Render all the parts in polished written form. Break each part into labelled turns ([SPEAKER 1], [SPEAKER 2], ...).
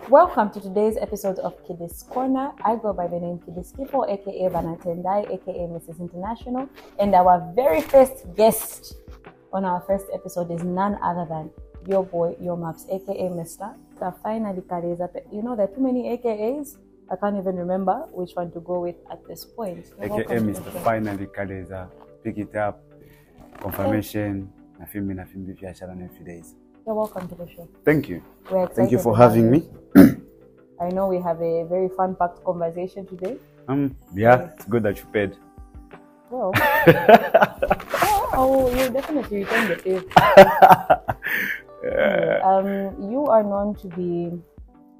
[SPEAKER 1] Welcome to today's episode of Kidist Corner. I go by the name Kidist Kipo, aka Vanatendai, aka Mrs. International, and our very first guest on our first episode is none other than your boy, your maps, aka Mr. Finally, Kareza. You know, there are too many AKAs. I can't even remember which one to go with at this point.
[SPEAKER 2] AKA Mr. Finally Kareza. Pick it up. Confirmation. Na film biashara in a few days.
[SPEAKER 1] You're welcome to the show.
[SPEAKER 2] Thank you.
[SPEAKER 1] We're excited.
[SPEAKER 2] Thank you for having me.
[SPEAKER 1] I know we have a very fun-packed conversation today.
[SPEAKER 2] Yeah, it's good that you paid.
[SPEAKER 1] Well, you definitely return the favor. You are known to be,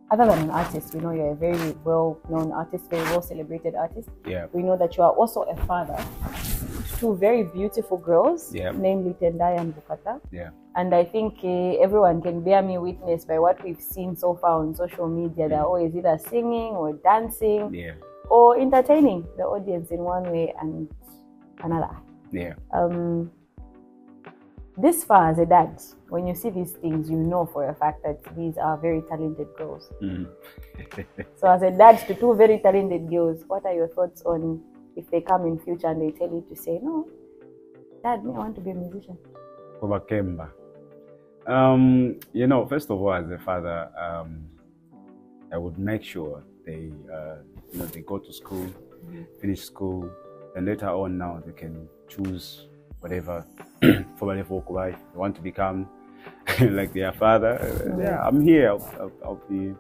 [SPEAKER 1] other than an artist, we know you're a very well-known artist, very well-celebrated artist.
[SPEAKER 2] Yeah.
[SPEAKER 1] We know that you are also a father to two very beautiful girls, namely Tendai and Bukata.
[SPEAKER 2] Yeah.
[SPEAKER 1] And I think everyone can bear me witness by what we've seen so far on social media. They're always either singing or dancing or entertaining the audience in one way and another.
[SPEAKER 2] Yeah.
[SPEAKER 1] This far as a dad, when you see these things, you know for a fact that these are very talented girls. So as a dad to two very talented girls, what are your thoughts on if they come in future and they tell you to say, no, Dad, me, I want to be a musician?
[SPEAKER 2] Kemba. First of all, as a father, I would make sure they go to school, finish school, and later on now they can choose whatever for they want to become like their father. Yeah, I'm here. I'll be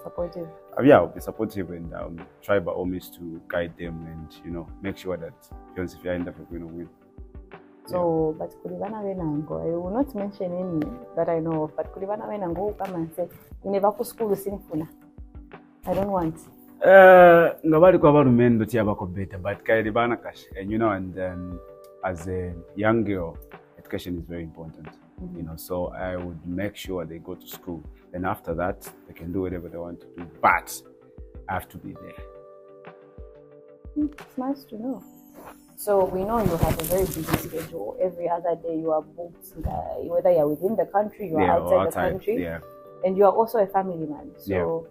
[SPEAKER 1] supportive.
[SPEAKER 2] I'll be supportive and try by all means to guide them and make sure that if you end up going to win.
[SPEAKER 1] So, but Kulivana Wenango, I will not mention any that I know of, but Kulivana Wenango will come and say, you never go school sinfuna. I don't want.
[SPEAKER 2] Ngabali kwa baru mendo tia bako better, but Kairibana cash. And as a young girl, education is very important. So I would make sure they go to school. And after that, they can do whatever they want to do. But I have to be there.
[SPEAKER 1] It's nice to know. So we know you have a very busy schedule. Every other day you are booked, whether you're within the country, you are outside the country.
[SPEAKER 2] Yeah.
[SPEAKER 1] And you are also a family man. So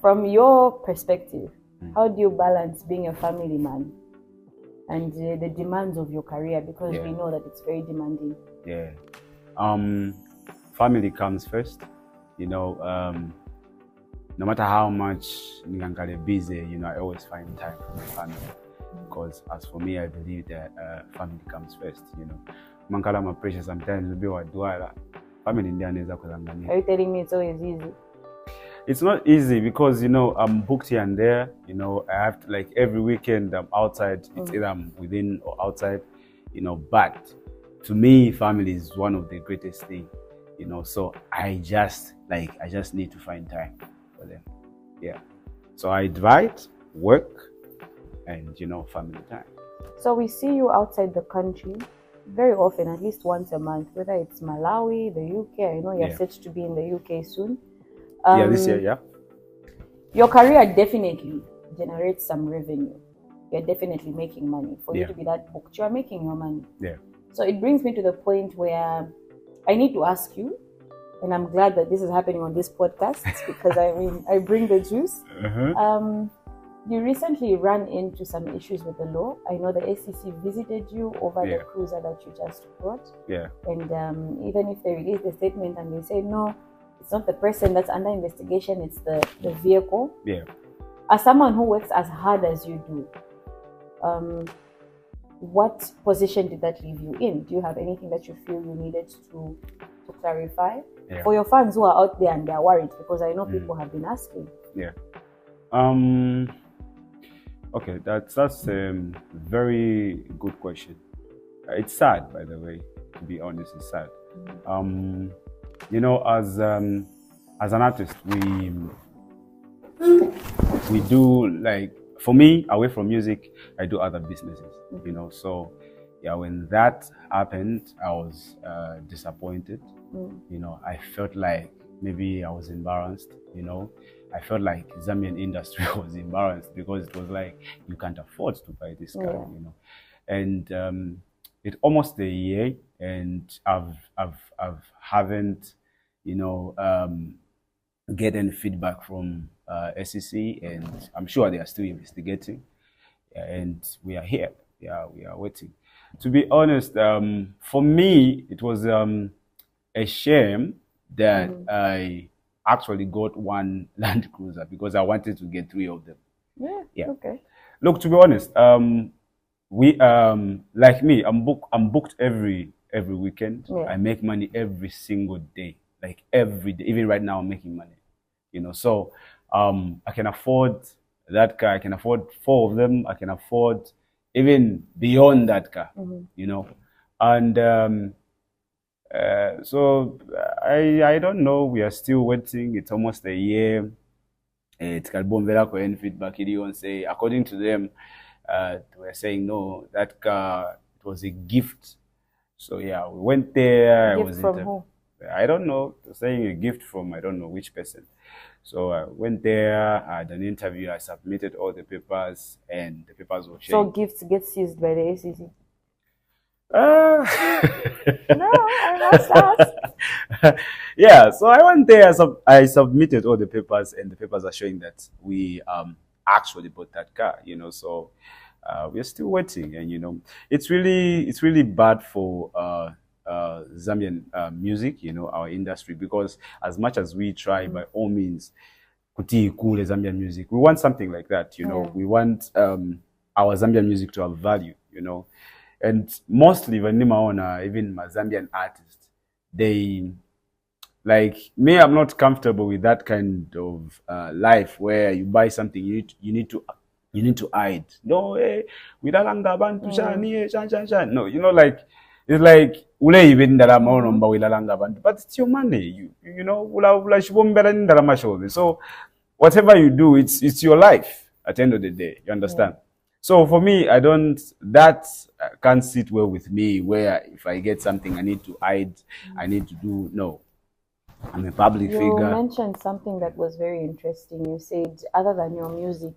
[SPEAKER 1] from your perspective, how do you balance being a family man and the demands of your career? Because we know that it's very demanding.
[SPEAKER 2] Yeah. Family comes first. No matter how much I'm busy, I always find time for my family. Because as for me, I believe that family comes first. Mankala my pressure sometimes will be what family ndianeza kuzangania.
[SPEAKER 1] Are you telling me it's always easy?
[SPEAKER 2] It's not easy because I'm booked here and there. I have to every weekend I'm outside. It's either I'm within or outside. But to me, family is one of the greatest things. So I just need to find time for them. Yeah. So I divide work and family time.
[SPEAKER 1] So we see you outside the country very often, at least once a month, whether it's Malawi, the UK. I know you're set to be in the UK soon.
[SPEAKER 2] This year, yeah.
[SPEAKER 1] Your career definitely generates some revenue. You're definitely making money. For you to be that booked, you are making your money.
[SPEAKER 2] Yeah.
[SPEAKER 1] So it brings me to the point where I need to ask you, and I'm glad that this is happening on this podcast because I bring the juice. You recently ran into some issues with the law. I know the ACC visited you over the cruiser that you just brought.
[SPEAKER 2] Yeah.
[SPEAKER 1] And even if they release the statement and they say, no, it's not the person that's under investigation, it's the vehicle.
[SPEAKER 2] Yeah.
[SPEAKER 1] As someone who works as hard as you do, what position did that leave you in? Do you have anything that you feel you needed to clarify?
[SPEAKER 2] Yeah.
[SPEAKER 1] For your fans who are out there and they're worried, because I know people have been asking.
[SPEAKER 2] Yeah. Okay, that's a very good question. It's sad, by the way, to be honest, it's sad. As an artist, we do for me, away from music, I do other businesses, so when that happened, I was disappointed. I felt like maybe I was embarrassed, I felt like Zambian industry was embarrassed because it was like, you can't afford to buy this car, And it's almost a year, and I've haven't, get any feedback from SEC, and I'm sure they are still investigating. Yeah, and we are here. Yeah, we are waiting. To be honest, for me, it was a shame that I actually got one Land Cruiser because I wanted to get 3 of them.
[SPEAKER 1] Yeah.
[SPEAKER 2] Yeah.
[SPEAKER 1] Okay.
[SPEAKER 2] Look, to be honest, we like me, I'm booked every weekend.
[SPEAKER 1] Yeah.
[SPEAKER 2] I make money every single day, like every day. Even right now, I'm making money. So I can afford that car. I can afford 4 of them. I can afford even beyond that car. And so I don't know. We are still waiting. It's almost a year. It's Kalbomvera Kohen feedback. Say according to them, they were saying no, that car, it was a gift. So yeah, we went there.
[SPEAKER 1] Gift from who?
[SPEAKER 2] I don't know. Saying a gift from I don't know which person. So I went there, I had an interview, I submitted all the papers, and the papers were changed.
[SPEAKER 1] So gifts get seized by the ACC?
[SPEAKER 2] No,
[SPEAKER 1] I must ask.
[SPEAKER 2] Yeah, so I went there, I submitted all the papers, and the papers are showing that we actually bought that car, so we're still waiting, and it's really bad for Zambian music, our industry, because as much as we try, by all means, kuti cool Zambian music, we want something like that, we want our Zambian music to have value, and mostly when even my Zambian artists, they like me, I'm not comfortable with that kind of life where you buy something, you need to hide. No, we don't no, like it's like but it's your money. So whatever you do, it's your life at the end of the day. You understand? So for me, that can't sit well with me, where if I get something, I need to hide, I need to do, no. I'm a public figure.
[SPEAKER 1] You mentioned something that was very interesting. You said other than your music,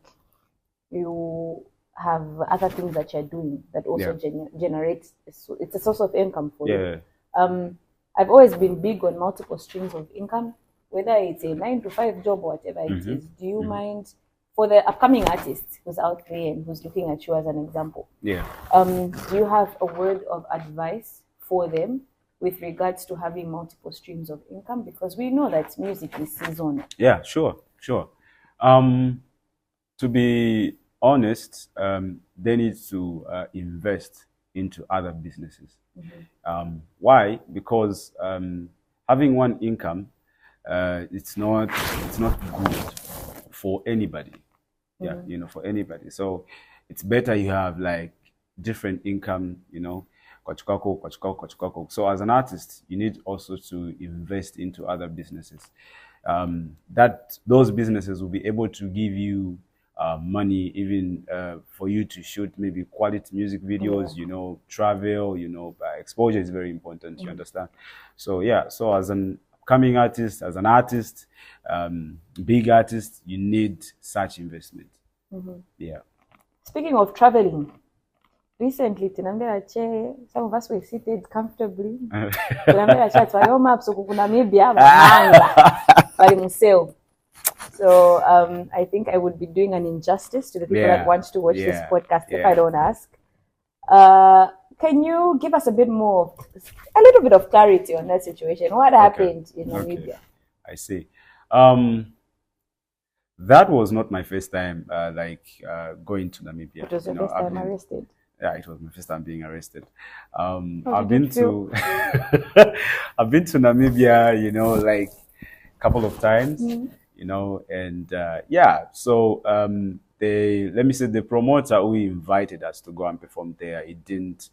[SPEAKER 1] you have other things that you're doing that also generate, it's a source of income for you. I've always been big on multiple streams of income, whether it's a 9-to-5 job or whatever it is. Do you mind, for the upcoming artist who's out there and who's looking at you as an example, do you have a word of advice for them with regards to having multiple streams of income? Because we know that music is seasonal.
[SPEAKER 2] Yeah, sure. To be honest, they need to invest into other businesses. Why? Because having one income, it's not good for anybody. For anybody. So it's better you have like different income, So as an artist, you need also to invest into other businesses. That those businesses will be able to give you money, even for you to shoot maybe quality music videos, travel, exposure is very important, you understand? So yeah, so as an upcoming artist, as an artist, big artist, you need such investment. Yeah.
[SPEAKER 1] Speaking of traveling, recently, some of us were seated comfortably. So I think I would be doing an injustice to the people that want to watch this podcast if I don't ask. Can you give us a little bit of clarity on that situation? What happened in Namibia?
[SPEAKER 2] Okay. I see. That was not my first time, going to Namibia.
[SPEAKER 1] It was your first time arrested?
[SPEAKER 2] Yeah, it was my first time being arrested. I've been to I've been to Namibia, like a couple of times, and so let me say the promoter who invited us to go and perform there, it didn't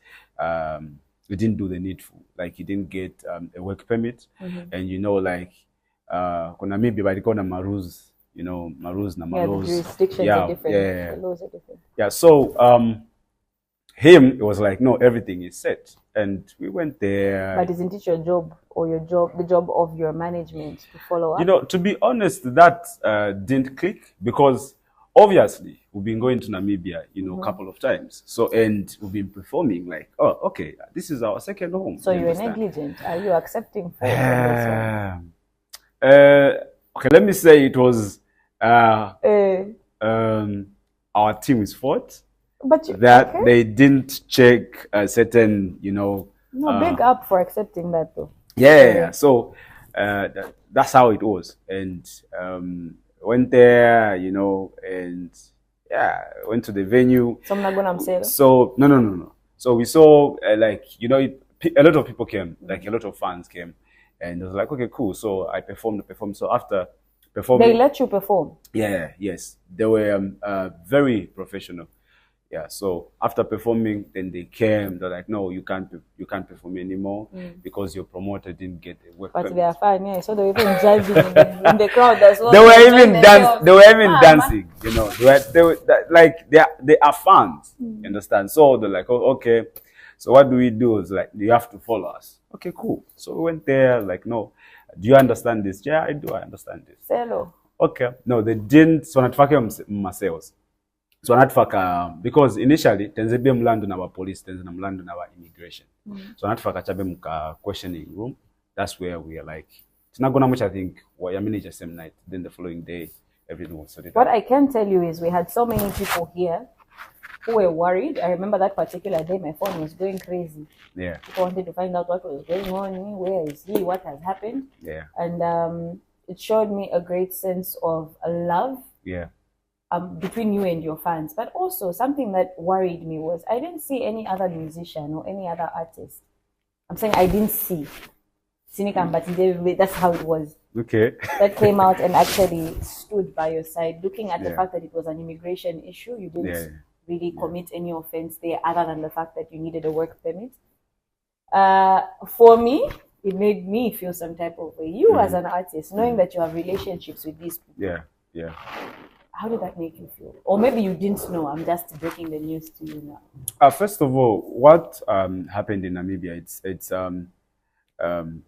[SPEAKER 2] do the needful. Like he didn't get a work permit, and Namibia by the corner Marus, Marus na Marus.
[SPEAKER 1] The jurisdictions are different. The laws are different.
[SPEAKER 2] Yeah, so it was like, no, everything is set, and we went there.
[SPEAKER 1] But isn't it your job, or the job of your management to follow up?
[SPEAKER 2] To be honest, that didn't click, because obviously we've been going to Namibia, a couple of times. So, and we've been performing like, oh, okay, this is our second home.
[SPEAKER 1] So you're negligent. Are you accepting for
[SPEAKER 2] Okay, let me say it was
[SPEAKER 1] Eh,
[SPEAKER 2] our team's fault
[SPEAKER 1] but you,
[SPEAKER 2] that
[SPEAKER 1] okay.
[SPEAKER 2] they didn't check a certain,
[SPEAKER 1] No, big up for accepting that though.
[SPEAKER 2] yeah. So that's how it was, and went there, and yeah, went to the venue.
[SPEAKER 1] So I'm not gonna say that.
[SPEAKER 2] So no. So we saw a lot of people came, like a lot of fans came, and it was like, okay, cool. So I performed. So after
[SPEAKER 1] They
[SPEAKER 2] performing,
[SPEAKER 1] let you perform.
[SPEAKER 2] yeah, yes, they were very professional. Yeah. So after performing, then they came. They're like, no, you can't perform anymore because your promoter didn't get a work
[SPEAKER 1] But
[SPEAKER 2] permit.
[SPEAKER 1] they are fine, yeah. So they were even jiving in the crowd as well.
[SPEAKER 2] They were even
[SPEAKER 1] themselves.
[SPEAKER 2] They were even dancing. They are fans. You understand? So they're like, oh, okay. So what do we do? It's like, you have to follow us. Okay, cool. So we went there. Like, no, do you understand this? Yeah, I do. I understand this.
[SPEAKER 1] Hello.
[SPEAKER 2] Okay. No, they didn't. So natufake myself. So natufaka because initially tenzebe mlando na police, tenze na mlando na immigration. So natufaka chabe muka questioning room. That's where we are like, it's not gonna much. I think well, your manager same night. Then the following day, everything was sorted
[SPEAKER 1] What
[SPEAKER 2] out.
[SPEAKER 1] I can tell you is we had so many people here who were worried. I remember that particular day, my phone was going crazy.
[SPEAKER 2] Yeah.
[SPEAKER 1] People wanted to find out what was going on, where is he, what has happened.
[SPEAKER 2] Yeah.
[SPEAKER 1] And it showed me a great sense of love.
[SPEAKER 2] Yeah.
[SPEAKER 1] Between you and your fans. But also something that worried me was I didn't see any other musician or any other artist. I'm saying I didn't see. But that's how it was.
[SPEAKER 2] Okay.
[SPEAKER 1] That came out and actually stood by your side, looking at the
[SPEAKER 2] Yeah.
[SPEAKER 1] fact that it was an immigration issue. You didn't
[SPEAKER 2] Yeah.
[SPEAKER 1] really commit any offense there other than the fact that you needed a work permit. For me, it made me feel some type of way. You as an artist, knowing that you have relationships with these people,
[SPEAKER 2] Yeah. Yeah.
[SPEAKER 1] how did that make you feel? Or maybe you didn't know. I'm just breaking the news to you now.
[SPEAKER 2] First of all, what happened in Namibia?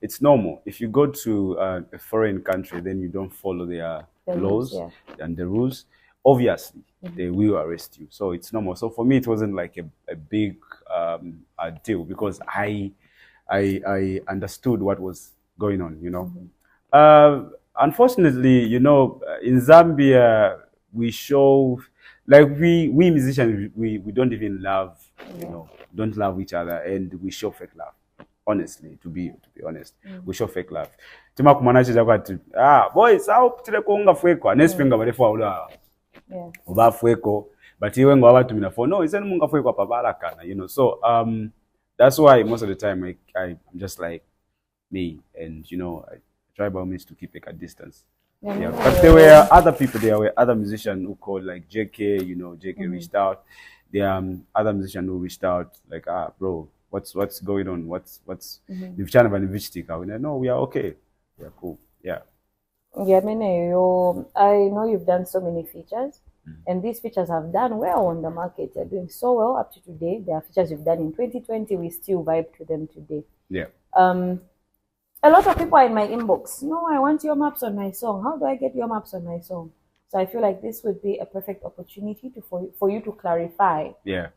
[SPEAKER 2] It's normal. If you go to a foreign country, then you don't follow their
[SPEAKER 1] The
[SPEAKER 2] laws
[SPEAKER 1] rules,
[SPEAKER 2] and the rules. Obviously, they will arrest you. So it's normal. So for me, it wasn't like a big deal because I understood what was going on. Unfortunately, in Zambia, we show like we musicians we don't even love, don't love each other, and we show fake love. Honestly, to be honest, we show fake love. Tima kumana chija kwati boys how tile konga fueko anespenga barefu aula uba fueko but iwe ngo abantu mina for no iseni munga fueko papala kana so that's why most of the time I'm just like me, and I try by means to keep a distance. Yeah, but there were other people. There were other musicians who called, like JK. JK reached out. There are other musicians who reached out, like, bro, what's going on? What's you've trying to investigate? No, we are okay. We are cool. Yeah.
[SPEAKER 1] Yeah, I know you've done so many features, and these features have done well on the market. They're doing so well up to today. There are features you've done in 2020. We still vibe to them today.
[SPEAKER 2] Yeah.
[SPEAKER 1] A lot of people are in my inbox. No, I want your maps on my song. How do I get your maps on my song? So I feel like this would be a perfect opportunity for you to clarify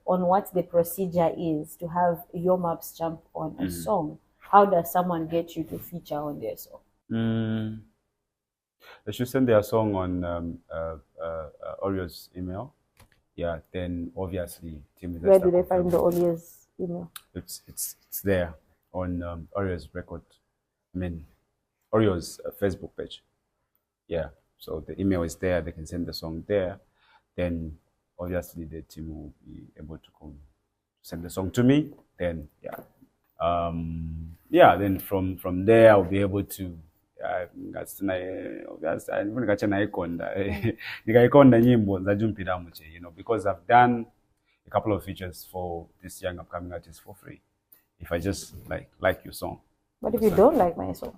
[SPEAKER 1] on what the procedure is to have your maps jump on a song. How does someone get you to feature on their song?
[SPEAKER 2] They should send their song on Orio's email. Yeah, then obviously
[SPEAKER 1] Where do they find the Orio's email?
[SPEAKER 2] It's there on Orio's record. Orio's Facebook page. Yeah, so the email is there. They can send the song there. Then obviously the team will be able to send the song to me. Then then from there I'll be able to because I've done a couple of features for this young upcoming artist for free. If I just like your song.
[SPEAKER 1] But if you don't like my song,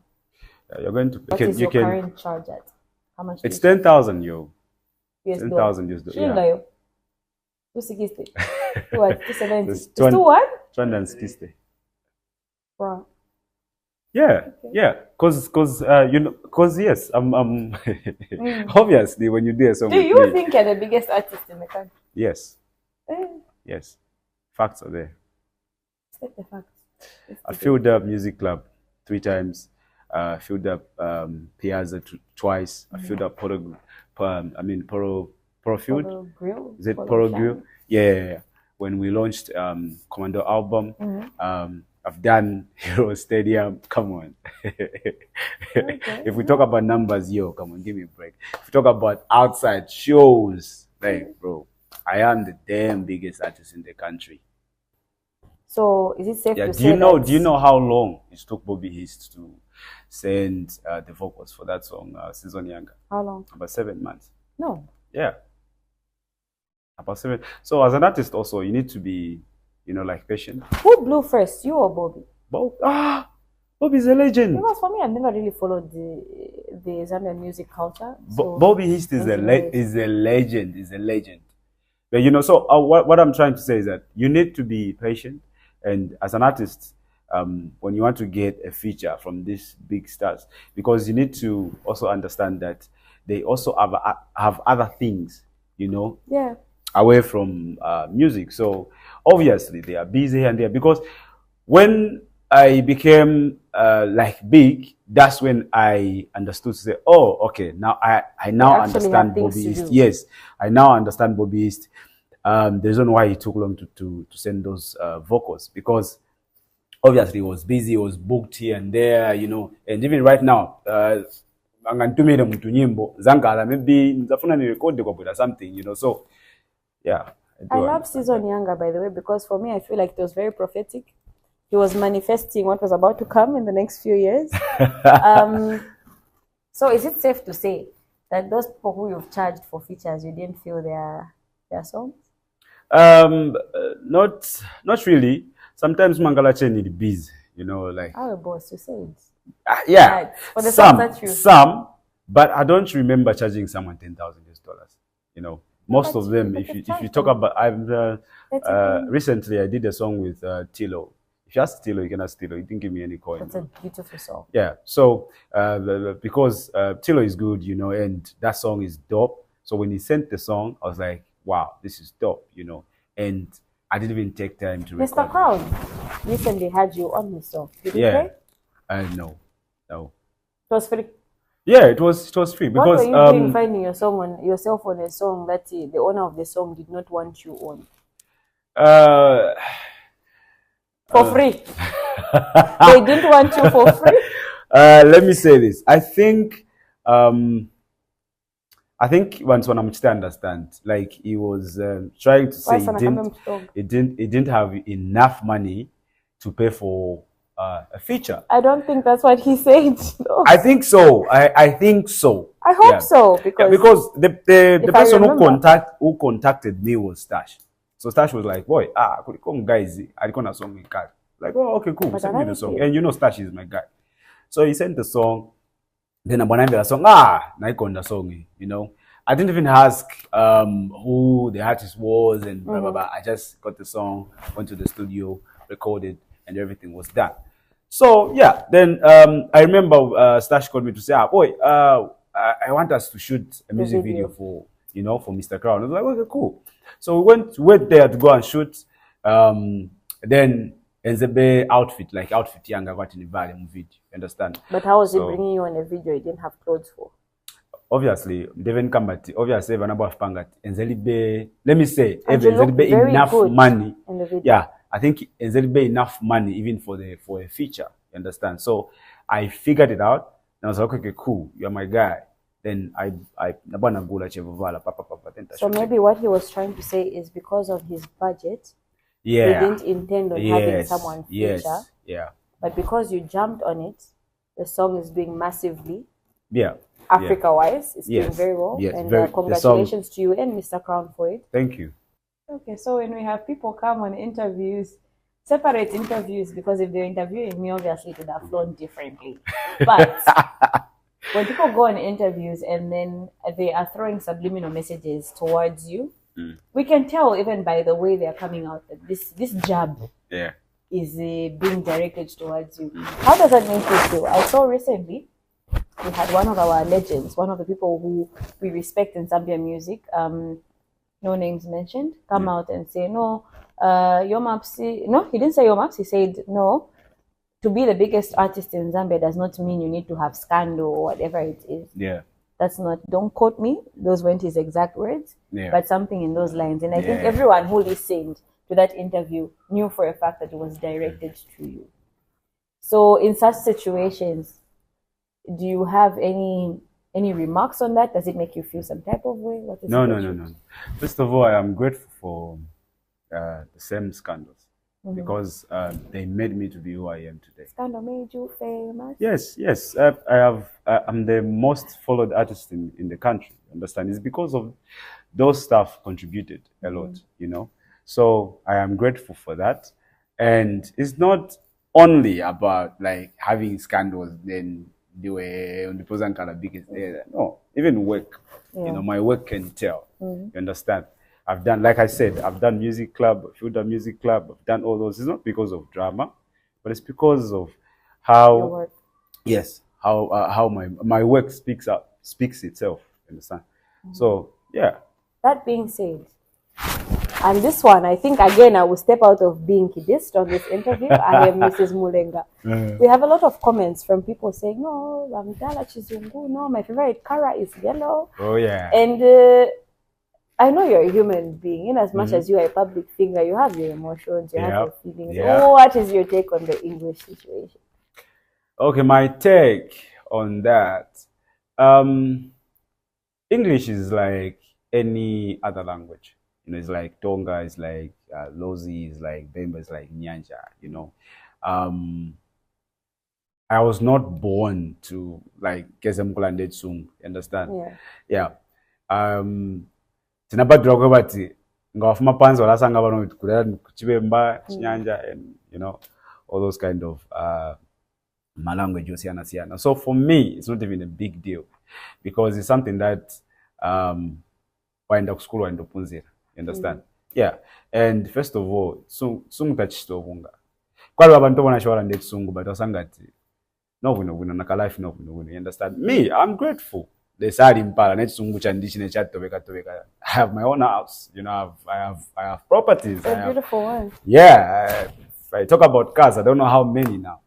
[SPEAKER 2] you're going to.
[SPEAKER 1] What is your current charge at? How much?
[SPEAKER 2] It's 10,000 yo.
[SPEAKER 1] US
[SPEAKER 2] 10,000 US dollars.
[SPEAKER 1] Yeah. 260. 270. It's
[SPEAKER 2] 2
[SPEAKER 1] what?
[SPEAKER 2] 260.
[SPEAKER 1] Wow.
[SPEAKER 2] Yeah, yeah. Cause yes, I'm obviously when you do a song.
[SPEAKER 1] Do you think you're the biggest artist in the country?
[SPEAKER 2] Yes. Yes. Facts are there.
[SPEAKER 1] State the facts.
[SPEAKER 2] I filled up music club 3 times. filled up Piazza twice. I filled up Poro Field.
[SPEAKER 1] Polo Grill.
[SPEAKER 2] Is it
[SPEAKER 1] Polo
[SPEAKER 2] Poro
[SPEAKER 1] Shine.
[SPEAKER 2] Grill? Yeah. When we launched Commando album, I've done Hero Stadium. Come on. If we talk about numbers, come on, give me a break. If we talk about outside shows, like, bro, I am the damn biggest artist in the country.
[SPEAKER 1] So is it safe to
[SPEAKER 2] Do
[SPEAKER 1] say
[SPEAKER 2] you know?
[SPEAKER 1] that?
[SPEAKER 2] Do you know how long it took Bobby Hist to send the vocals for that song, Season Younger?
[SPEAKER 1] How long?
[SPEAKER 2] About 7 months.
[SPEAKER 1] No.
[SPEAKER 2] Yeah. About 7. So as an artist, also you need to be, like patient.
[SPEAKER 1] Who blew first, you or Bobby?
[SPEAKER 2] Bobby's a legend.
[SPEAKER 1] Because for me, I've never really followed the Zambian music culture. So
[SPEAKER 2] Bobby Hist is a legend. Is a legend. But so what I'm trying to say is that you need to be patient, and as an artist, when you want to get a feature from these big stars, because you need to also understand that they also have other things,
[SPEAKER 1] yeah,
[SPEAKER 2] away from music. So obviously they are busy here and there, because when I became big, that's when I understood to say, oh, okay, now I now understand Bobby East. Yes, I now understand Bobby East. The reason why it took long to send those vocals, because obviously he was busy, he was booked here and there, and even right now, angantumile mtu nyimbo zangala maybe nzafuna ni record kwa something, so yeah.
[SPEAKER 1] I love Season Younger, by the way, because for me I feel like it was very prophetic. He was manifesting what was about to come in the next few years. So is it safe to say that those people who you've charged for features, you didn't feel their songs?
[SPEAKER 2] Not really. Sometimes Mangalache need busy, like.
[SPEAKER 1] Oh, boss, you said.
[SPEAKER 2] Yeah,
[SPEAKER 1] right. For the some,
[SPEAKER 2] but I don't remember charging someone $10,000. Most of them, if you talk about, recently I did a song with Tilo. If you ask Tilo, you can ask Tilo. He didn't give me any coin.
[SPEAKER 1] That's a beautiful song.
[SPEAKER 2] Yeah. So because Tilo is good, and that song is dope. So when he sent the song, I was like, wow, this is dope, and I didn't even take time to record.
[SPEAKER 1] Mr. Crown recently had you on his song. Did you play?
[SPEAKER 2] No.
[SPEAKER 1] It was free.
[SPEAKER 2] Yeah, it was free, because
[SPEAKER 1] what were you doing finding yourself on a song that the owner of the song did not want you on? For free. They didn't want you for free.
[SPEAKER 2] Let me say this. I think once when I'm still understand, like he was trying to say he didn't have enough money to pay for a feature.
[SPEAKER 1] I don't think that's what he said. No.
[SPEAKER 2] I think so. I think so.
[SPEAKER 1] I hope so,
[SPEAKER 2] because the person who contacted me was Stash. So Stash was like, boy, could come guys, I gonna song in car. Like, oh, okay, cool. Send me the song. And Stash is my guy. So he sent the song. Then when I the song, the song, I didn't even ask who the artist was and blah blah blah. I just got the song, went to the studio, recorded, and everything was done. So yeah, then I remember Stash called me to say, boy, I want us to shoot a music video for Mr. Crown. I was like, okay, cool. So we went there to go and shoot. Then Enzebe outfit Yanga got in the video, you understand?
[SPEAKER 1] But how was he bringing you on a video you didn't have clothes for?
[SPEAKER 2] Obviously, Devin Kambati, obviously, let me say, enough money.
[SPEAKER 1] In the video.
[SPEAKER 2] Yeah, I think enough money even for a feature, you understand? So I figured it out, and I was like, okay, cool, you're my guy. Then
[SPEAKER 1] so maybe what he was trying to say is because of his budget, he didn't intend on having someone feature.
[SPEAKER 2] Yeah.
[SPEAKER 1] But because you jumped on it, the song is doing massively.
[SPEAKER 2] Yeah.
[SPEAKER 1] Africa-wise, it's doing very well.
[SPEAKER 2] Yes,
[SPEAKER 1] and congratulations to you and Mr. Crown for it.
[SPEAKER 2] Thank you.
[SPEAKER 1] Okay, so when we have people come on interviews, separate interviews, because if they're interviewing me, obviously it would have flown differently. But when people go on interviews and then they are throwing subliminal messages towards you, we can tell even by the way they're coming out that this jab is being directed towards you. How does that make you feel? I saw recently we had one of our legends, one of the people who we respect in Zambian music, no names mentioned, come out and say, no, Yomapsi, no, he didn't say Yomaps, he said, no, to be the biggest artist in Zambia does not mean you need to have scandal or whatever it is.
[SPEAKER 2] Yeah.
[SPEAKER 1] That's not, don't quote me, those weren't his exact words,
[SPEAKER 2] Yeah.
[SPEAKER 1] but something in those lines. And I think everyone who listened to that interview knew for a fact that it was directed to you. So in such situations, do you have any remarks on that? Does it make you feel some type of way? What is
[SPEAKER 2] No. First of all, I am grateful for the same scandals because they made me to be who I am today.
[SPEAKER 1] Scandal made you famous?
[SPEAKER 2] Yes. I'm the most followed artist in the country. Understand? It's because of those stuff contributed a lot, you know. So I am grateful for that, and it's not only about like having scandals. Then they were on the present kind of biggest. No, even work. You know, my work can tell. You understand? I've done, like I said, I've done music club, Filter Music Club. I've done all those. It's not because of drama, but it's because of how.
[SPEAKER 1] Your work.
[SPEAKER 2] Yes, how my work speaks itself. Understand? So yeah.
[SPEAKER 1] That being said, and this one, I think again, I will step out of being kidist on this interview. I am Mrs. Mulenga. We have a lot of comments from people saying, "No, I'm Dala Chizungu. No, my favorite color is yellow."
[SPEAKER 2] Oh yeah.
[SPEAKER 1] And I know you're a human being. In as much as you are a public figure, you have your emotions, you have your feelings.
[SPEAKER 2] Yeah.
[SPEAKER 1] What is your take on the English situation?
[SPEAKER 2] Okay, my take on that. English is like any other language. You know, it's like Tonga, it's like Lozi, it's like Bemba, it's like Nyanja, you know. I was not born to like Kezemkulande Tsung, you understand? Yeah. Tinabadura kwebati ngawafuma panzi walasanga bano kulera kuchibemba Chinyanja and you know all those kind of my language siana. So for me it's not even a big deal because it's something that waenda ku school waenda punzira. You understand? Yeah. And first of all, sungu tachitokunga. Kwali abantu bona shwara ndeti sungu but wasangati no naka life no. You understand? Me, I'm grateful. The sari mpala net sungu chandishi ne chat tobeka. I have my own house. You know, I have properties.
[SPEAKER 1] A beautiful one.
[SPEAKER 2] Yeah. If I talk about cars, I don't know how many now.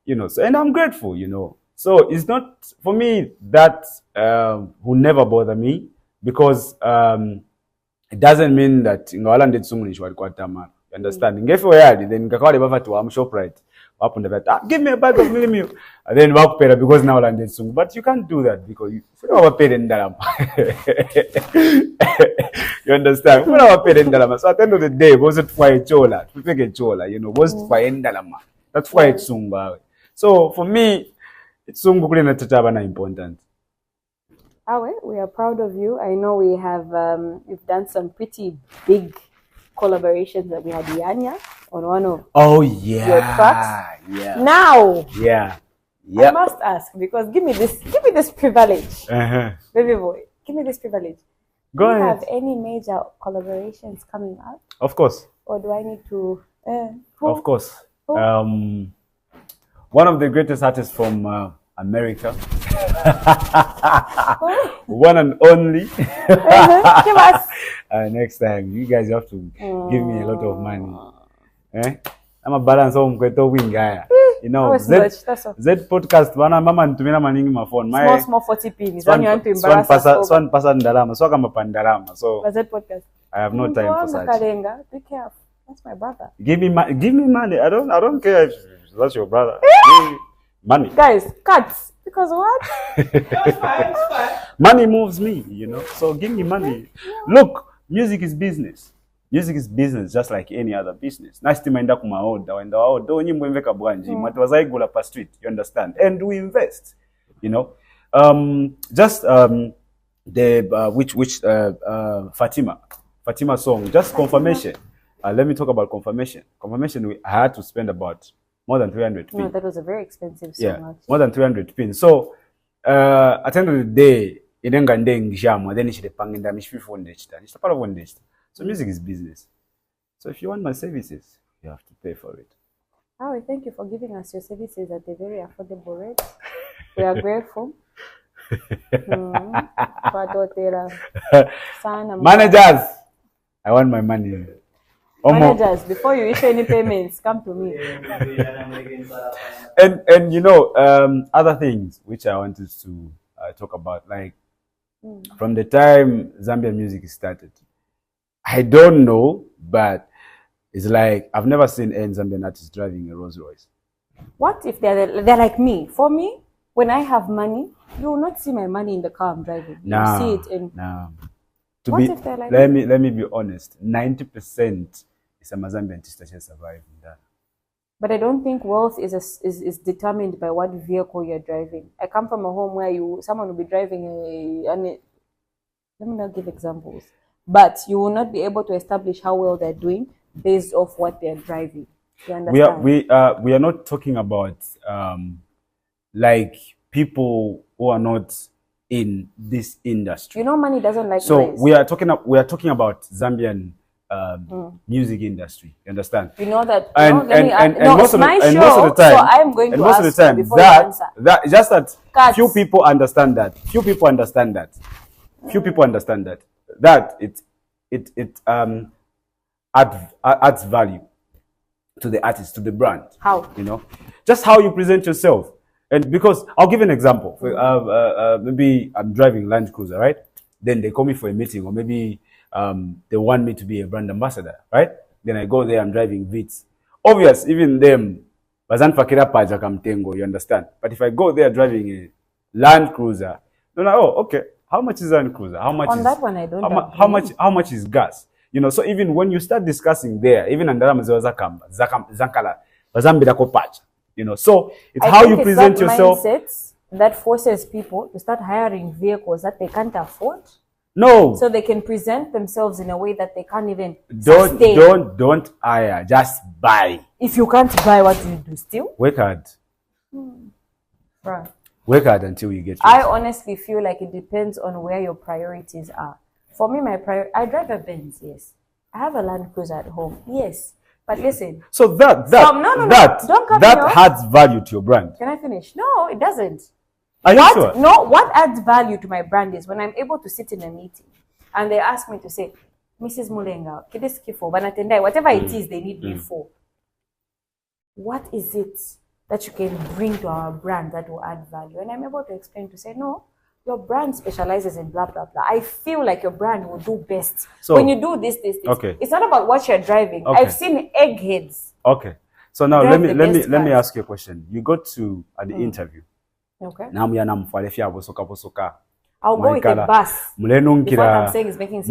[SPEAKER 2] You know, so, and I'm grateful, you know. So it's not for me that will never bother me because it doesn't mean that ngawala ndeti sungu nishwali kwa tamara. You understand? Ngefe yadi then ngakawale bafatu wa ShopRite. Give me a bag of milk. And then walk pera because now landed soon. But you can't do that because you never paid in Dalama. You understand? You never paid in Dalama. So at the end of the day, was it for a chola? You know, was it for Dalama? That's why it's Sungba. So for me, it's Sungba important.
[SPEAKER 1] Awe, we are proud of you. I know we have you've done some pretty big collaborations that we had Yanya on one of your tracks.
[SPEAKER 2] Yeah.
[SPEAKER 1] Now,
[SPEAKER 2] I
[SPEAKER 1] must ask because give me this privilege, baby boy. Give me this privilege.
[SPEAKER 2] Go ahead.
[SPEAKER 1] Do you have any major collaborations coming up?
[SPEAKER 2] Of course.
[SPEAKER 1] Or do I need to?
[SPEAKER 2] Of course.
[SPEAKER 1] Who?
[SPEAKER 2] One of the greatest artists from America. One and only.
[SPEAKER 1] Give us.
[SPEAKER 2] Next time, you guys have to give me a lot of money. I'm a balance home kweto winga. You know, Z podcast bana mama nitumira maningi my phone. My
[SPEAKER 1] small 40p. Is when you want to embarrass us.
[SPEAKER 2] Swan pasa ndalama. So kama pandalama. So
[SPEAKER 1] Z podcast.
[SPEAKER 2] I have no time for such.
[SPEAKER 1] Be careful. That's my brother.
[SPEAKER 2] Give me money. I don't care if that's your brother. Money.
[SPEAKER 1] Guys, cuts. Because what?
[SPEAKER 2] It's fine. Money moves me, you know. So give me money. Look, music is business. Music is business just like any other business. Nice to mind up my order when the order nyimbo imveka bwanji matwazaigula pa street, you understand? And we invest, you know. Just the Fatima song, just confirmation. Let me talk about confirmation. Confirmation, I had to spend about more than 300 pins.
[SPEAKER 1] No, that was a very expensive song.
[SPEAKER 2] Yeah,
[SPEAKER 1] actually.
[SPEAKER 2] More than 300 pins. So, at the end of the day, idenga ndeng jamu, then it's the pangenda, it's part of one day. So music is business. So if you want my services, you have to pay for it.
[SPEAKER 1] Oh, thank you for giving us your services at a very affordable rate. We are grateful.
[SPEAKER 2] Managers, I want my money.
[SPEAKER 1] Managers, before you issue any payments, come to me.
[SPEAKER 2] And you know, other things which I wanted to talk about, like from the time Zambian music started, I don't know, but it's like I've never seen any Zambian artist driving a Rolls Royce.
[SPEAKER 1] What if they're like me? For me, when I have money, you will not see my money in the car I'm driving. You see it in.
[SPEAKER 2] No.
[SPEAKER 1] If they're like
[SPEAKER 2] let me be honest. 90% is a Zambian artist that survive in that.
[SPEAKER 1] But I don't think wealth is determined by what vehicle you're driving. I come from a home where someone will be driving let me not give examples, but you will not be able to establish how well they're doing based off what they're driving. You understand?
[SPEAKER 2] We are not talking about like people who are not in this industry.
[SPEAKER 1] You know, money doesn't like
[SPEAKER 2] so
[SPEAKER 1] noise.
[SPEAKER 2] we are talking about Zambian music industry. You understand?
[SPEAKER 1] You know that.
[SPEAKER 2] And most of the time,
[SPEAKER 1] so I'm going to ask you before you answer.
[SPEAKER 2] That just that
[SPEAKER 1] Cuts.
[SPEAKER 2] few people understand that. Few people understand that. That it adds value to the artist, to the brand.
[SPEAKER 1] How?
[SPEAKER 2] You know, just how you present yourself. And because I'll give an example. Maybe I'm driving Land Cruiser, right? Then they call me for a meeting, or maybe they want me to be a brand ambassador, right? Then I go there, I'm driving Vitz. Obvious, even them, bazan fakira paja kamtengo, you understand? But if I go there driving a Land Cruiser, then okay, how much is Land Cruiser? How much
[SPEAKER 1] on
[SPEAKER 2] is
[SPEAKER 1] that one? I don't.
[SPEAKER 2] How much is gas? You know, so even when you start discussing there, even andara mzewa zankala, bazambira ko pacha. You know, so it's how you present yourself.
[SPEAKER 1] Mindset that forces people to start hiring vehicles that they can't afford.
[SPEAKER 2] No.
[SPEAKER 1] So they can present themselves in a way that they can't even sustain.
[SPEAKER 2] Don't hire. Just buy.
[SPEAKER 1] If you can't buy, what do you do? Still
[SPEAKER 2] work hard.
[SPEAKER 1] Right.
[SPEAKER 2] Work hard until you get.
[SPEAKER 1] I honestly feel like it depends on where your priorities are. For me, I drive a Benz. Yes. I have a Land Cruiser at home. Yes. But listen.
[SPEAKER 2] So that adds value to your brand.
[SPEAKER 1] Can I finish? No, it doesn't.
[SPEAKER 2] Are you sure?
[SPEAKER 1] No, what adds value to my brand is when I'm able to sit in a meeting and they ask me to say, Mrs. Mulenga, kidist kifo, banatendai, whatever it is they need me for. What is it that you can bring to our brand that will add value? And I'm able to explain to say, no, your brand specializes in blah, blah, blah. I feel like your brand will do best when you do this.
[SPEAKER 2] Okay.
[SPEAKER 1] It's not about what you're driving.
[SPEAKER 2] Okay.
[SPEAKER 1] I've seen eggheads.
[SPEAKER 2] Okay. So now let me ask you a question. You got to the interview.
[SPEAKER 1] Okay.
[SPEAKER 2] I'll go
[SPEAKER 1] with a bus. What I'm saying is making sense.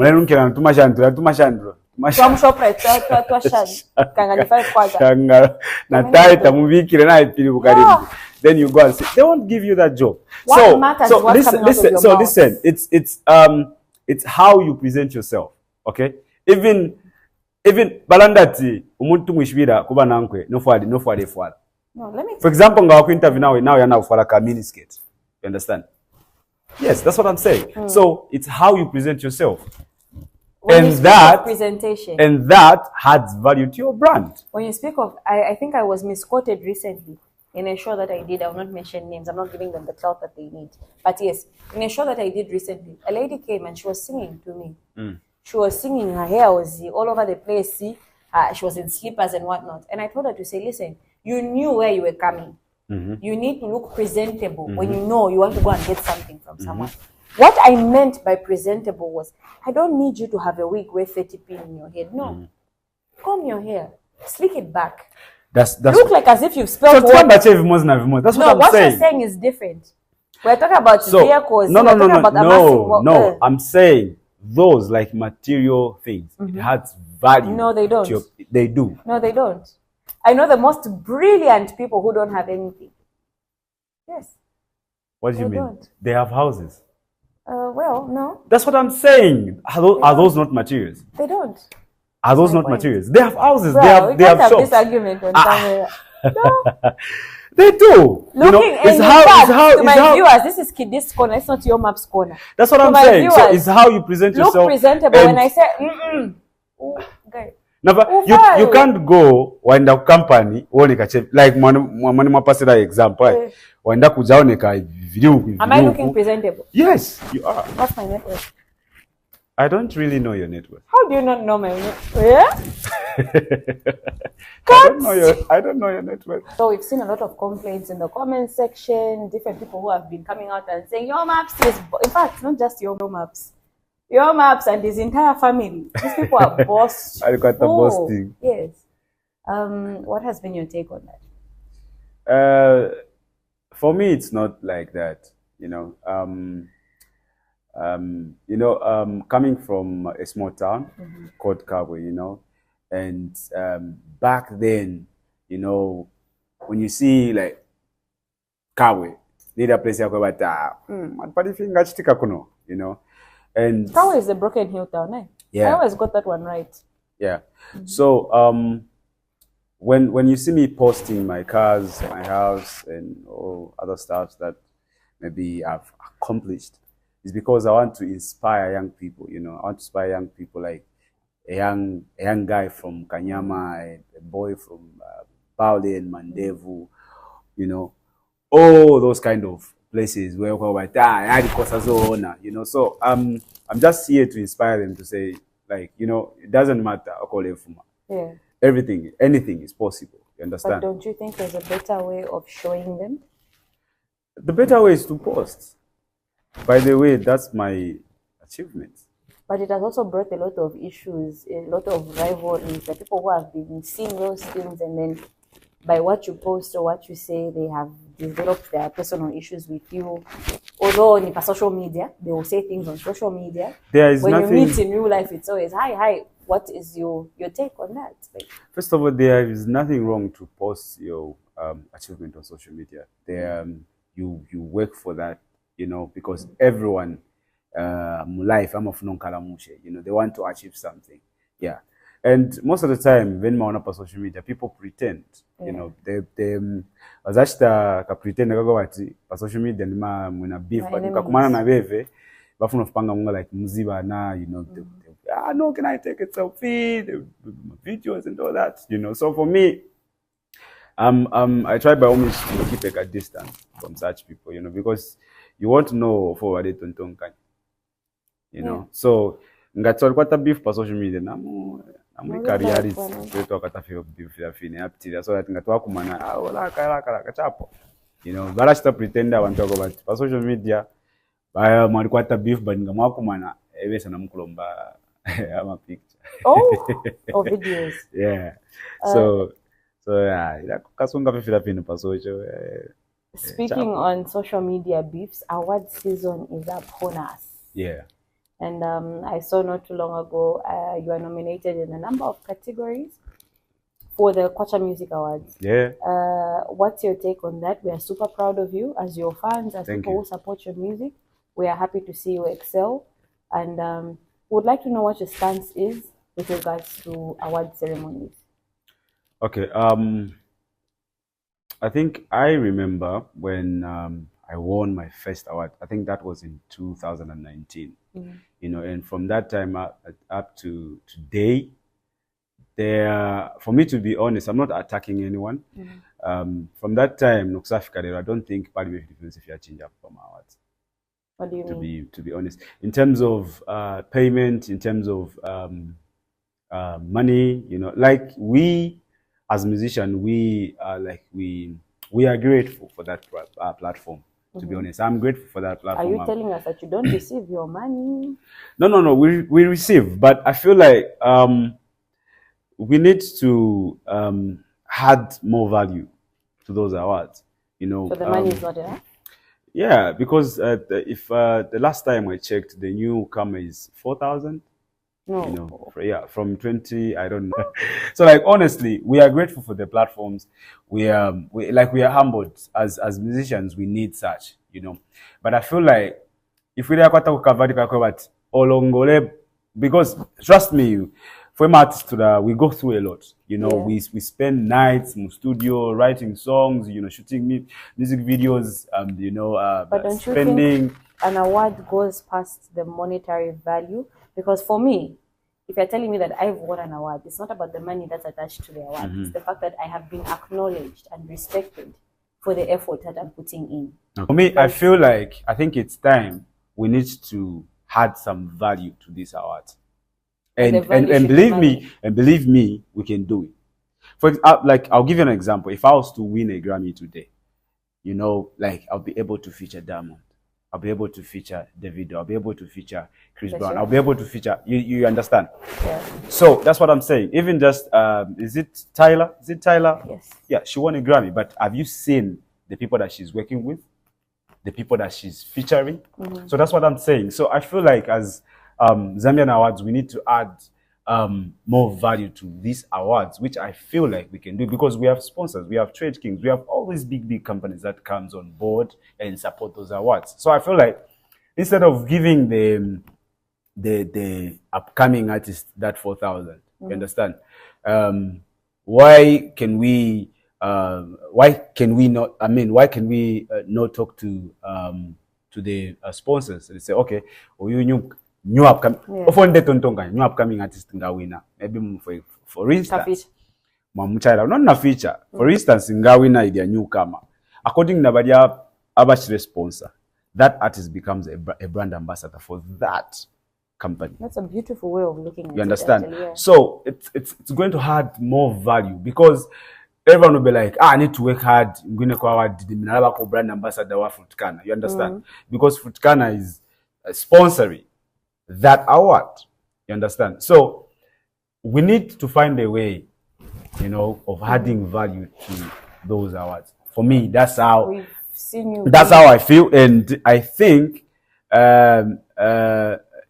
[SPEAKER 2] Then you go and say they won't give you that job. Listen, it's how you present yourself. Okay? Even balandati umuntu mwishibira kuba nankwe no for for example ngaku interview now you're now for like a mini skate. You understand? Yes, that's what I'm saying. So it's how you present yourself. And that adds value to your brand.
[SPEAKER 1] When you speak of, I think I was misquoted recently in a show that I did. I will not mention names. I'm not giving them the clout that they need. But yes, in a show that I did recently, a lady came and she was singing to me. She was singing, her hair was all over the place. She was in slippers and whatnot. And I told her to say, listen, you knew where you were coming. You need to look presentable when you know you want to go and get something from someone. What I meant by presentable was, I don't need you to have a wig with 30p in your head. No. Comb your hair. Slick it back.
[SPEAKER 2] That's
[SPEAKER 1] look like as if you've spelled
[SPEAKER 2] water.
[SPEAKER 1] That's
[SPEAKER 2] what I'm saying.
[SPEAKER 1] What you're saying is different. We're talking about vehicles.
[SPEAKER 2] No. I'm saying those like material things. It has value.
[SPEAKER 1] No, they don't.
[SPEAKER 2] They do.
[SPEAKER 1] No, they don't. I know the most brilliant people who don't have anything. Yes.
[SPEAKER 2] What do you mean? Don't. They have houses.
[SPEAKER 1] Well, no.
[SPEAKER 2] That's what I'm saying. Are those not materials?
[SPEAKER 1] They don't.
[SPEAKER 2] Are those not materials? They have houses.
[SPEAKER 1] Bro,
[SPEAKER 2] they have shops.
[SPEAKER 1] This argument on camera. No.
[SPEAKER 2] They do.
[SPEAKER 1] Looking to my viewers, this is Kidist Corner. It's not your Maps Corner.
[SPEAKER 2] That's what I'm saying. So it's how you present yourself.
[SPEAKER 1] Look presentable. When I say, okay.
[SPEAKER 2] You can't go wind up company like money pasida example. Wind up kujaoneka video.
[SPEAKER 1] Am I looking presentable?
[SPEAKER 2] Yes, you are.
[SPEAKER 1] What's my network?
[SPEAKER 2] I don't really know your net worth.
[SPEAKER 1] How do you not know my net worth? Yeah?
[SPEAKER 2] I don't know your net worth.
[SPEAKER 1] So we've seen a lot of complaints in the comment section, different people who have been coming out and saying, your maps is, in fact, not just your maps and his entire family. These people are bossed.
[SPEAKER 2] I got the boasting.
[SPEAKER 1] Yes. What has been your take on that?
[SPEAKER 2] For me, it's not like that, coming from a small town called Kabwe, and back then, when you see like Kabwe, need a place kuno, and
[SPEAKER 1] Kabwe is a broken hill town, eh?
[SPEAKER 2] Yeah.
[SPEAKER 1] I always got that one right.
[SPEAKER 2] Yeah. So when you see me posting my cars, my house, and all other stuff that maybe I've accomplished, it's because I want to inspire young people. I want to inspire young people, like a young guy from Kanyama, a boy from Baule and Mandevu, all those kind of places where So I'm just here to inspire them to say, like, it doesn't matter.
[SPEAKER 1] Yeah.
[SPEAKER 2] Anything is possible. You understand?
[SPEAKER 1] But don't you think there's a better way of showing them?
[SPEAKER 2] The better way is to post. By the way, that's my achievement.
[SPEAKER 1] But it has also brought a lot of issues, a lot of rivalries. The people who have been seeing those things, and then by what you post or what you say, they have developed their personal issues with you. Although on social media, they will say things on social media. When you meet in real life, it's always, hi. What is your take on that?
[SPEAKER 2] First of all, there is nothing wrong to post your achievement on social media. You work for that, because everyone life they want to achieve something. Yeah. And most of the time when on social media, people pretend. They was actually pretend social media beef but na beve bafuna kupanga munga like mziba na no, can I take a selfie, the videos and all that, So for me, I try by all means to keep a distance from such people, because you want to know for what they don't So ngatsola kwata beef pa social media namu careers to akatafika beef ya fine aptira so that ngatwa kumana ola kala kachapo. Bara chita pretender want to go but pa social media ba mwali kwata beef but ngamwa kumana ebesa namukulomba I'm a picture.
[SPEAKER 1] Oh, videos.
[SPEAKER 2] Yeah. So yeah,
[SPEAKER 1] speaking on social media beefs, award season is upon us.
[SPEAKER 2] Yeah.
[SPEAKER 1] And I saw not too long ago you are nominated in a number of categories for the Kwacha Music Awards.
[SPEAKER 2] Yeah.
[SPEAKER 1] What's your take on that? We are super proud of you as your fans, as people who support your music. We are happy to see you excel, and would like to know what your stance is with regards to award ceremonies.
[SPEAKER 2] Okay. I think I remember when I won my first award. I think that was in 2019. And from that time up to today, for me to be honest, I'm not attacking anyone. From that time, I don't think Parliament if you change up from awards.
[SPEAKER 1] What do you mean?
[SPEAKER 2] To be honest, in terms of payment, in terms of money, like we as musicians, we are grateful for that platform. To be honest, I'm grateful for that platform.
[SPEAKER 1] Are you telling us that you don't receive your money?
[SPEAKER 2] No. We receive, but I feel like we need to add more value to those awards.
[SPEAKER 1] So the money is not enough.
[SPEAKER 2] Yeah, because if the last time I checked, the newcomer is 4,000.
[SPEAKER 1] No.
[SPEAKER 2] From 20, I don't know. So like honestly, we are grateful for the platforms. We are humbled as musicians. We need such, But I feel like if we are because trust me, for artists we go through a lot. We spend nights in the studio writing songs, shooting music videos,
[SPEAKER 1] but don't you
[SPEAKER 2] spending.
[SPEAKER 1] think an award goes past the monetary value? Because for me, if you're telling me that I've won an award, it's not about the money that's attached to the award. It's the fact that I have been acknowledged and respected for the effort that I'm putting in.
[SPEAKER 2] For me, I think it's time we need to had some value to these awards.
[SPEAKER 1] And
[SPEAKER 2] And
[SPEAKER 1] the value
[SPEAKER 2] and
[SPEAKER 1] should be
[SPEAKER 2] believe
[SPEAKER 1] money.
[SPEAKER 2] me, we can do it. For like, I'll give you an example. If I was to win a Grammy today, you know, like, I'll be able to feature Diamond, I'll be able to feature Davido, I'll be able to feature Chris
[SPEAKER 1] That's
[SPEAKER 2] Brown,
[SPEAKER 1] right.
[SPEAKER 2] I'll be able to feature you understand?
[SPEAKER 1] Yeah.
[SPEAKER 2] So that's what I'm saying. Even just is it Tyler? Is it Tyler?
[SPEAKER 1] Yes.
[SPEAKER 2] Yeah, she won a Grammy, but have you seen the people that she's working with? The people that she's featuring? So that's what I'm saying. So I feel like, as Zambian Awards, we need to add more value to these awards, which I feel like we can do, because we have sponsors, we have Trade Kings, we have all these big companies that comes on board and support those awards. So I feel like, instead of giving the upcoming artist that 4,000, you understand? Why can we not? I mean, why can we not talk to the sponsors and say, okay, new upcoming, new upcoming artist nga winner. Maybe for instance, Mamuchaila, not na feature. For instance, nga winner is a newcomer. According to the Abashire sponsor, that artist becomes a brand ambassador for that company.
[SPEAKER 1] That's a beautiful way of looking at it.
[SPEAKER 2] You understand?
[SPEAKER 1] Actually, yeah.
[SPEAKER 2] So it's going to add more value, because everyone will be like, I need to work hard. I'm going to brand ambassador wa Frutkana. You understand? Because Frutkana is sponsoring that award. You understand? So we need to find a way, you know, of adding value to those awards. For me, that's how
[SPEAKER 1] We've seen you.
[SPEAKER 2] that's how I feel, and I think,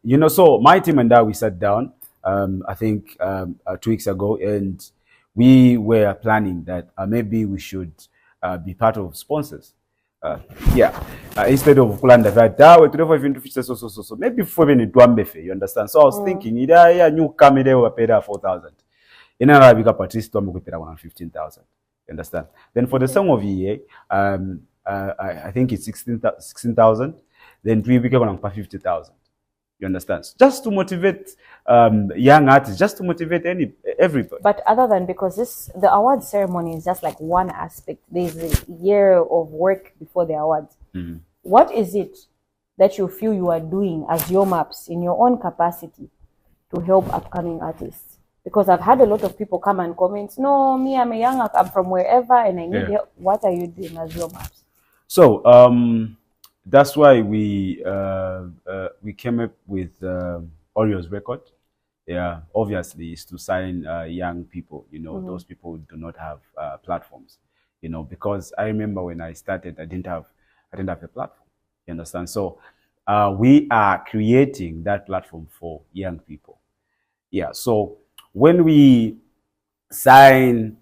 [SPEAKER 2] you know, so my team and I, we sat down, I think 2 weeks ago, and we were planning that maybe we should be part of sponsors. Instead of Kulanda that, so maybe for you understand. So I was thinking, new come there we paid 4,000. In Arabic, participant we paid 115,000. You understand? Then for the song of the year, I think it's 16,000. Then we became 50,000. You understand? Just to motivate young artists, just to motivate everybody.
[SPEAKER 1] But other than, because the award ceremony is just like one aspect. There's a year of work before the awards. What is it that you feel you are doing as your maps in your own capacity to help upcoming artists? Because I've had a lot of people come and comment, no, me, I'm a young, I'm from wherever, and I need help. What are you doing as your maps?
[SPEAKER 2] So that's why we came up with Orio's record. Yeah, obviously, is to sign young people. You know, those people who do not have platforms. You know, because I remember when I started, I didn't have a platform. You understand? So we are creating that platform for young people. Yeah. So when we sign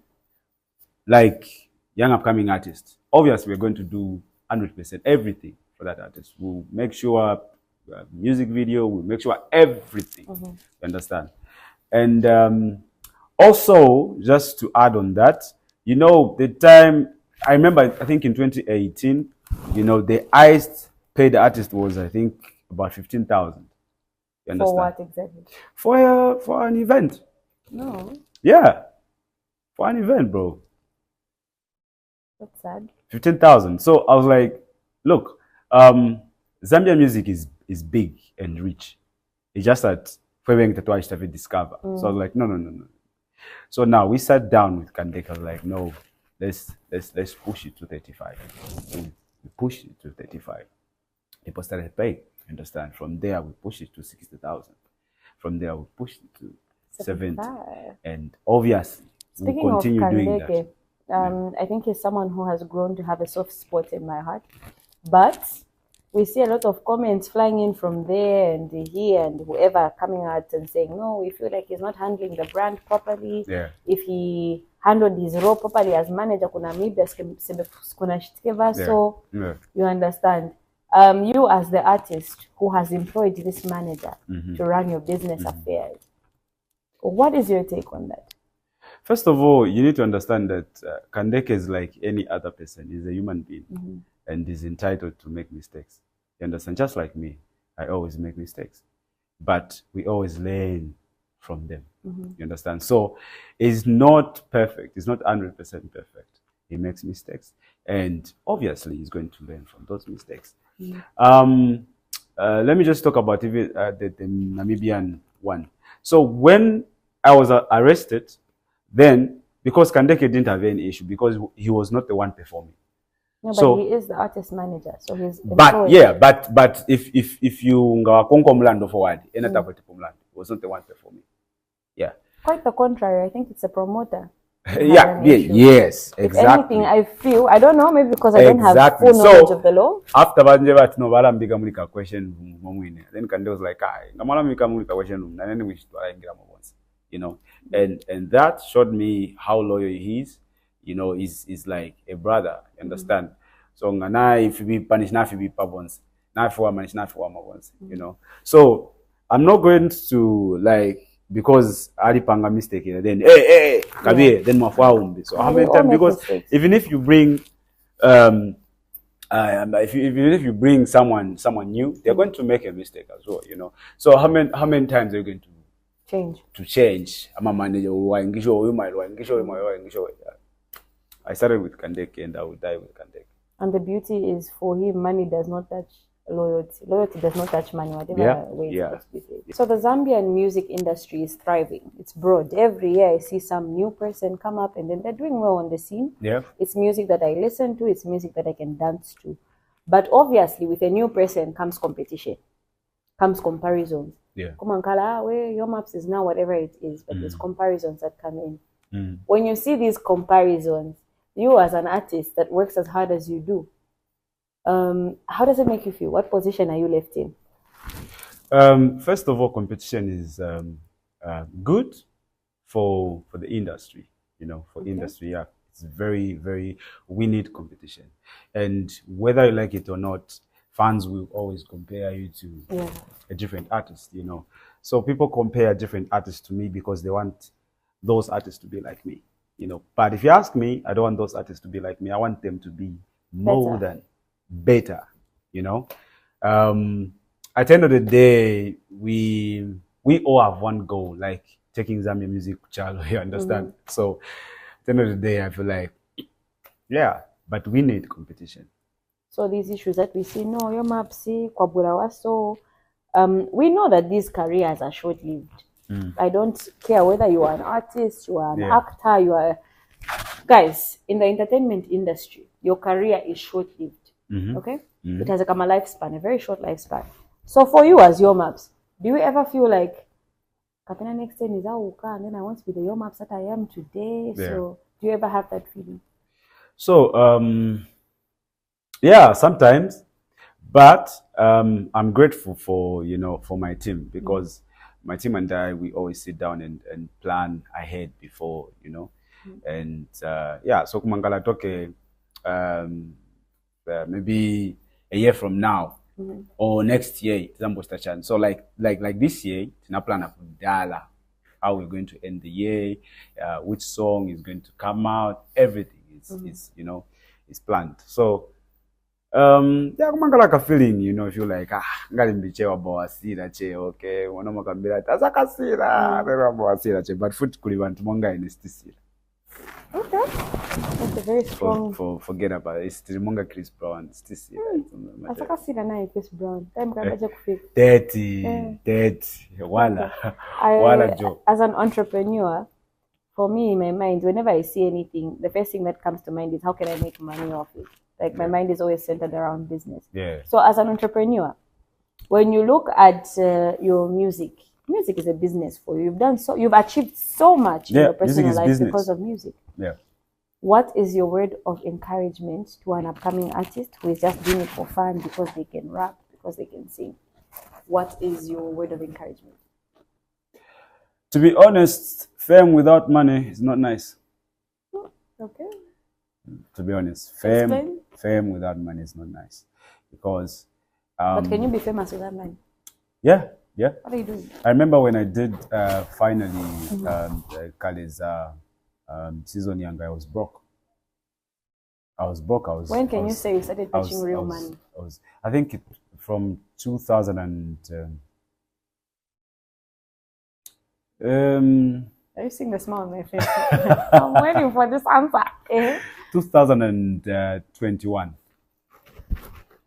[SPEAKER 2] like young upcoming artists, obviously we're going to do 100% everything for that artist. We'll make sure music video, we'll make sure everything. You understand? And also, just to add on that, you know, the time I remember, I think in 2018, you know, the highest paid artist was, I think, about 15,000. You understand?
[SPEAKER 1] For what exactly?
[SPEAKER 2] For an event.
[SPEAKER 1] No.
[SPEAKER 2] Yeah, for an event, bro.
[SPEAKER 1] That's sad.
[SPEAKER 2] 15,000. So I was like, look, Zambian music is big and rich. It's just that we discover. So I was like, no. So now we sat down with Kandek. I was like, no, let's push it to 35. We pushed it to 35. People started paying. Understand? From there we pushed it to 60,000. From there we pushed it to 70. And obviously we'll continue doing that.
[SPEAKER 1] I think he's someone who has grown to have a soft spot in my heart. But we see a lot of comments flying in from there and here and whoever coming out and saying, no, we feel like he's not handling the brand properly.
[SPEAKER 2] Yeah.
[SPEAKER 1] If he handled his role properly as manager, so you understand. You as the artist who has employed this manager to run your business affairs, what is your take on that?
[SPEAKER 2] First of all, you need to understand that Kandeke is like any other person. He's a human being and is entitled to make mistakes. You understand? Just like me, I always make mistakes. But we always learn from them. You understand? So it's not perfect. It's not 100% perfect. He makes mistakes. And obviously, he's going to learn from those mistakes. let me just talk about even the Namibian one. So when I was arrested, then because Kandeke didn't have any issue because he was not the one performing.
[SPEAKER 1] No, but
[SPEAKER 2] so,
[SPEAKER 1] he is the artist manager, so he's
[SPEAKER 2] but
[SPEAKER 1] employed.
[SPEAKER 2] yeah, but if you ngawakonko mlando forward, was not the one performing. Yeah.
[SPEAKER 1] Quite the contrary. I think it's a promoter.
[SPEAKER 2] Yes, exactly.
[SPEAKER 1] If anything, I feel, I don't know, maybe because I don't have full knowledge of the law.
[SPEAKER 2] After that, no, but big mulika question, then Kande was like, Gamala mika mulika question, and then we should once, you know, and that showed me how loyal he is, you know, is like a brother, you understand? So ngana if you be punished, not if you be pabons, not for one, not for one once, you know. So I'm not going to like. Because Panga mistake then Kabir, then Mafwaumbi. So how many times? Because even if you bring if you bring someone new, they're going to make a mistake as well, you know. So how many times are you going to change? I'm a manager I started with Kandeke and I will die with Kandeke.
[SPEAKER 1] And the beauty is for him, money does not touch loyalty. Loyalty does not touch money, whatever way it's supposed. So the Zambian music industry is thriving. It's broad. Every year I see some new person come up and then they're doing well on the scene.
[SPEAKER 2] Yeah.
[SPEAKER 1] It's music that I listen to. It's music that I can dance to. But obviously with a new person comes competition, comes comparisons.
[SPEAKER 2] Yeah.
[SPEAKER 1] Come on, Kala, where your maps is now, whatever it is, but there's comparisons that come in. When you see these comparisons, you as an artist that works as hard as you do, how does it make you feel? What position are you left in?
[SPEAKER 2] First of all, competition is good for the industry. You know, for industry, yeah, it's very, very. We need competition, and whether you like it or not, fans will always compare you to a different artist. You know, so people compare different artists to me because they want those artists to be like me. You know, but if you ask me, I don't want those artists to be like me. I want them to be more than better, you know. At the end of the day, we all have one goal, like taking Zambian music chalo, you understand? So at the end of the day, I feel like, yeah, but we need competition.
[SPEAKER 1] So these issues that we see, no, your mapsi, kwaburawaso, we know that these careers are short-lived. I don't care whether you are an artist, you are an actor, you are... Guys, in the entertainment industry, your career is short-lived. Okay? It has a lifespan, a very short lifespan. So for you as your maps, do you ever feel like Kapena next time is and then I want to be the your maps that I am today? So do you ever have that feeling?
[SPEAKER 2] So yeah, sometimes. But I'm grateful for for my team because my team and I, we always sit down and plan ahead before, and yeah, so kumangala toke maybe a year from now or next year, so like this year, tina plan dala how we're going to end the year, which song is going to come out, everything is is planned. So yeah, kumangala ka feeling, if you like, ngali mbichewa bawasira che, okay, wana makambira tazakasira, bawasira che, but foot kulibantu monga inestisira.
[SPEAKER 1] Okay, that's a very strong.
[SPEAKER 2] Forget about it. It's Monga Chris Brown. Stisira.
[SPEAKER 1] Tazakasira na Chris Brown. Time kabaje kufika.
[SPEAKER 2] Dirty. Wala joke.
[SPEAKER 1] As an entrepreneur, for me in my mind, whenever I see anything, the first thing that comes to mind is how can I make money off it. Like my mind is always centered around business.
[SPEAKER 2] Yeah.
[SPEAKER 1] So as an entrepreneur, when you look at your music is a business for you. You've achieved so much in your personal life because of music.
[SPEAKER 2] Yeah.
[SPEAKER 1] What is your word of encouragement to an upcoming artist who is just doing it for fun because they can rap, because they can sing? What is your word of encouragement?
[SPEAKER 2] To be honest, fame without money is not nice.
[SPEAKER 1] Okay.
[SPEAKER 2] To be honest, fame without money is not nice, because.
[SPEAKER 1] But can you be famous without money?
[SPEAKER 2] Yeah.
[SPEAKER 1] What are you doing?
[SPEAKER 2] I remember when I did finally Kale's season young, I was broke.
[SPEAKER 1] When can you say you started touching real money?
[SPEAKER 2] I think from 2000 and.
[SPEAKER 1] Are you seeing the smile on my face? I'm waiting for this answer.
[SPEAKER 2] 2021.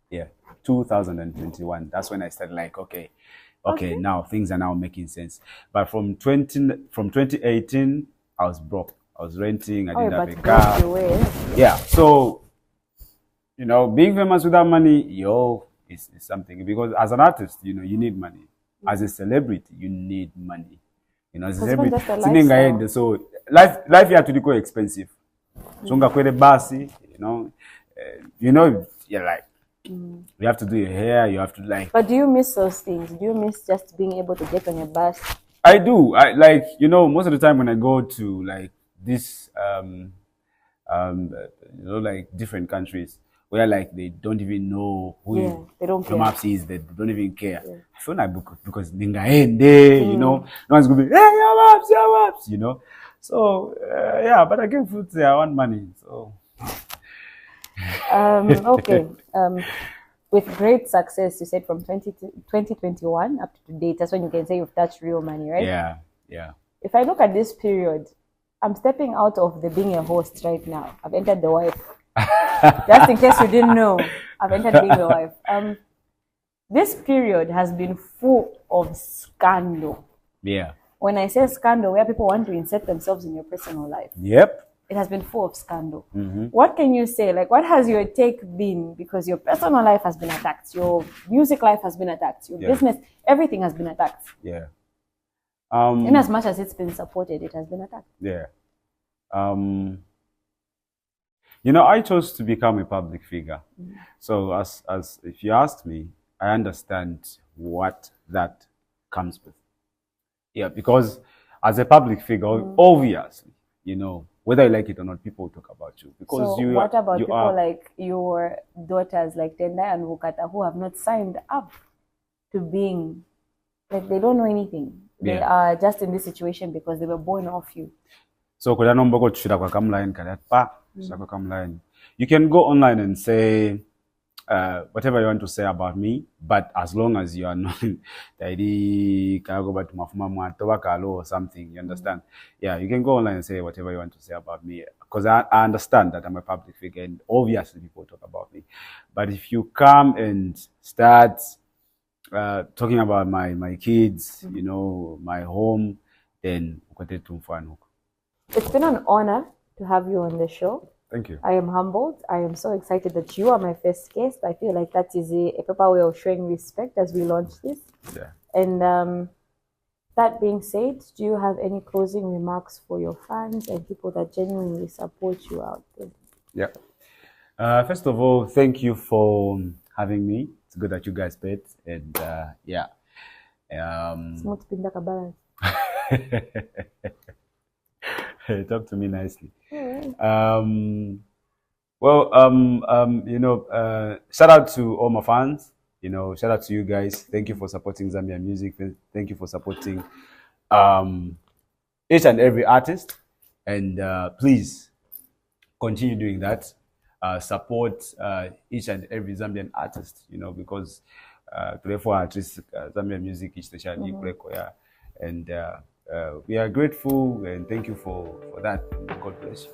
[SPEAKER 2] Yeah. 2021. That's when I started like, okay, now things are now making sense. But from 2018, I was broke. I was renting. I didn't have a car. Yeah. So, you know, being famous without money, is something, because as an artist, you know, you need money. As a celebrity, you need money. You know, as a celebrity, so life here to go expensive. So you're like, you have to do your hair, you have to like.
[SPEAKER 1] But do you miss those things? Do you miss just being able to get on a bus?
[SPEAKER 2] I do. I like, you know, most of the time when I go to like this you know, like different countries where like they don't even know who
[SPEAKER 1] they don't care.
[SPEAKER 2] Maps is, they don't even care. Yeah. I feel like because you know, no one's gonna be, hey, your maps, you know. So yeah, but I can say I want money. So
[SPEAKER 1] okay. With great success, you said from 2021 up to date, that's when you can say you've touched real money, right?
[SPEAKER 2] Yeah.
[SPEAKER 1] If I look at this period, I'm stepping out of the being a host right now. I've entered the wife. Just in case you didn't know, I've entered being the wife. This period has been full of scandal.
[SPEAKER 2] Yeah.
[SPEAKER 1] When I say scandal, where people want to insert themselves in your personal life.
[SPEAKER 2] Yep.
[SPEAKER 1] It has been full of scandal. What can you say? Like, what has your take been? Because your personal life has been attacked. Your music life has been attacked. Your business, everything has been attacked.
[SPEAKER 2] Yeah.
[SPEAKER 1] In as much as it's been supported, it has been attacked.
[SPEAKER 2] Yeah. You know, I chose to become a public figure. So as if you ask me, I understand what that comes with. Yeah, because as a public figure, obviously, you know, whether you like it or not, people talk about you. Because
[SPEAKER 1] so what about people like your daughters, like Tendai and Wukata, who have not signed up to being, like, they don't know anything. They are just in this situation because they were born off you.
[SPEAKER 2] So you can go online and say whatever you want to say about me, but as long as you are not or something, you understand? Yeah, you can go online and say whatever you want to say about me, because I understand that I'm a public figure and obviously people talk about me. But if you come and start talking about my kids, you know, my home, then
[SPEAKER 1] it's been an honor to have you on the show.
[SPEAKER 2] Thank you.
[SPEAKER 1] I am humbled. I am so excited that you are my first guest. I feel like that is a proper way of showing respect as we launch this.
[SPEAKER 2] Yeah.
[SPEAKER 1] And that being said, do you have any closing remarks for your fans and people that genuinely support you out there?
[SPEAKER 2] Yeah. First of all, thank you for having me. It's good that you guys paid. And yeah.
[SPEAKER 1] Smart Pindaka balance.
[SPEAKER 2] Talk to me nicely. You know, shout out to all my fans. You know, shout out to you guys. Thank you for supporting Zambian music. Thank you for supporting each and every artist. And please continue doing that. Support each and every Zambian artist. You know, because for artists, Zambian music is the and we are grateful and thank you for that. God bless you.